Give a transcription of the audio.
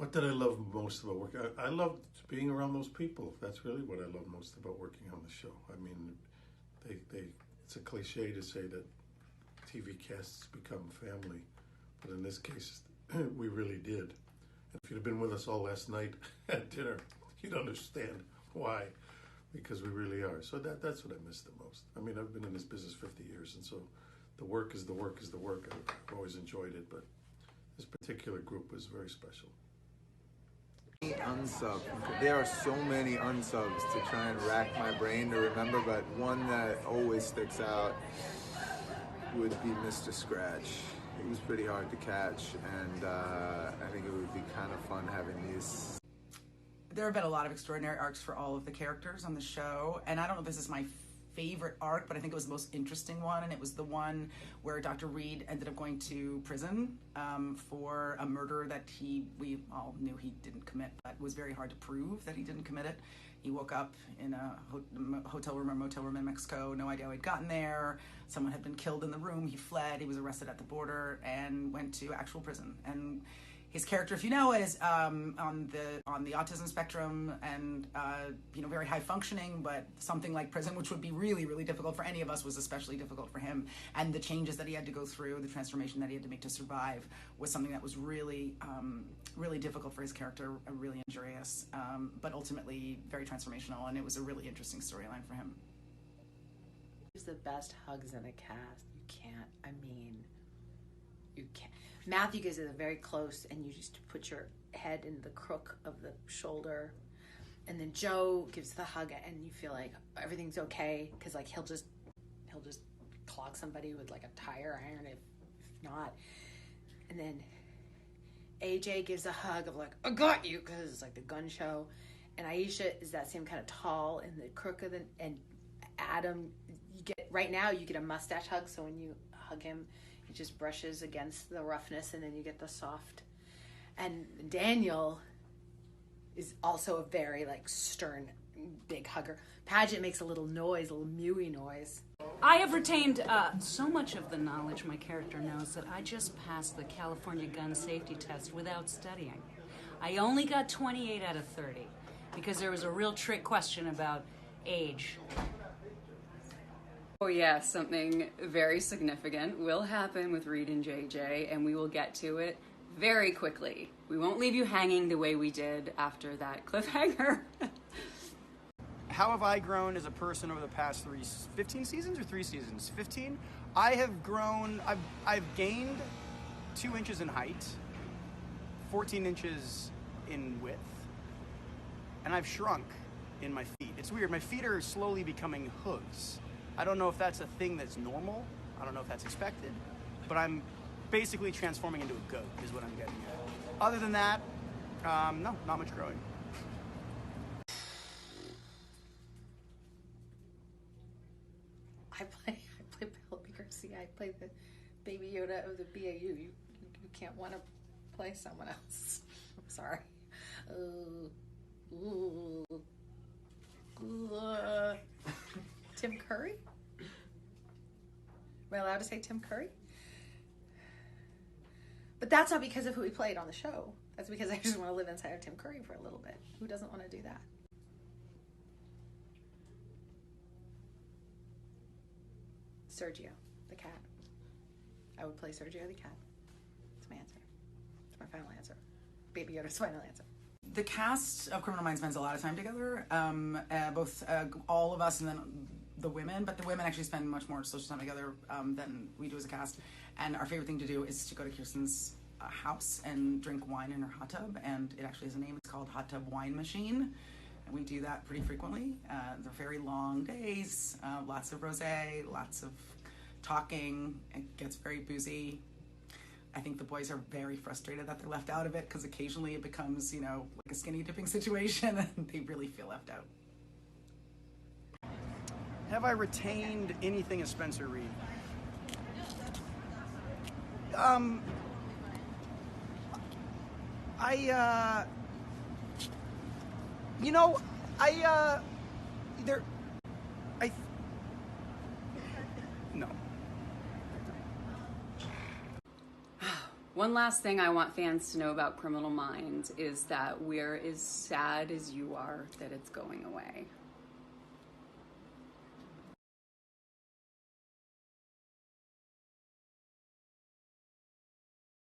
What did I love most about working? I loved being around those people. That's really what I love most about working on the show. I mean, it's a cliche to say that TV casts become family, but in this case, we really did. If you'd have been with us all last night at dinner, you'd understand why, because we really are. So that's what I miss the most. I mean, I've been in this business 50 years, and so the work is the work is the work. I've always enjoyed it, but this particular group was very special. Unsub. There are so many unsubs to try and rack my brain to remember, but one that always sticks out would be Mr. Scratch. It was pretty hard to catch, and I think it would be kind of fun having these. There have been a lot of extraordinary arcs for all of the characters on the show, and I don't know if this is my favorite arc, but I think it was the most interesting one, and it was the one where Dr. Reed ended up going to prison for a murder that we all knew he didn't commit, but it was very hard to prove that he didn't commit it. He woke up in a hotel room or motel room in Mexico, no idea how he'd gotten there. Someone had been killed in the room. He fled. He was arrested at the border and went to actual prison. And his character, if you know, is on the autism spectrum and very high functioning, but something like prison, which would be really, really difficult for any of us, was especially difficult for him. And the changes that he had to go through, the transformation that he had to make to survive, was something that was really, really difficult for his character, really injurious, but ultimately very transformational. And it was a really interesting storyline for him. Who's the best hugs in a cast? You can't. Matthew gives it a very close, and you just put your head in the crook of the shoulder, and then Joe gives the hug, and you feel like everything's okay, because like he'll just clog somebody with like a tire iron if not, and then AJ gives a hug of like, I got you, because it's like the gun show, and Aisha is that same kind of tall in the crook of the, and Adam, you get a mustache hug, so when you hug him, he just brushes against the roughness, and then you get the soft. And Daniel is also a very like stern, big hugger. Paget makes a little noise, a little mewy noise. I have retained so much of the knowledge my character knows that I just passed the California gun safety test without studying. I only got 28 out of 30 because there was a real trick question about age. Oh yeah, something very significant will happen with Reed and JJ, and we will get to it very quickly. We won't leave you hanging the way we did after that cliffhanger. How have I grown as a person over the past 15 seasons or 3 seasons? 15? I have grown, I've gained 2 inches in height, 14 inches in width, and I've shrunk in my feet. It's weird, my feet are slowly becoming hooves. I don't know if that's a thing that's normal. I don't know if that's expected, but I'm basically transforming into a goat is what I'm getting at. Other than that, no, not much growing. I play Penelope Garcia. I play the Baby Yoda of the BAU. You can't want to play someone else. I'm sorry. Tim Curry? Am I allowed to say Tim Curry? But that's not because of who he played on the show. That's because I just want to live inside of Tim Curry for a little bit. Who doesn't want to do that? Sergio, the cat. I would play Sergio the cat. That's my answer. That's my final answer. Baby Yoda's final answer. The cast of Criminal Minds spends a lot of time together, both all of us and then the women, but the women actually spend much more social time together than we do as a cast. And our favorite thing to do is to go to Kirsten's house and drink wine in her hot tub, and it actually has a name. It's called Hot Tub Wine Machine, and we do that pretty frequently. They're very long days, lots of rosé, lots of talking. It gets very boozy. I think the boys are very frustrated that they're left out of it, because occasionally it becomes, like a skinny dipping situation, and they really feel left out. Have I retained anything as Spencer Reed? One last thing I want fans to know about Criminal Minds is that we're as sad as you are that it's going away.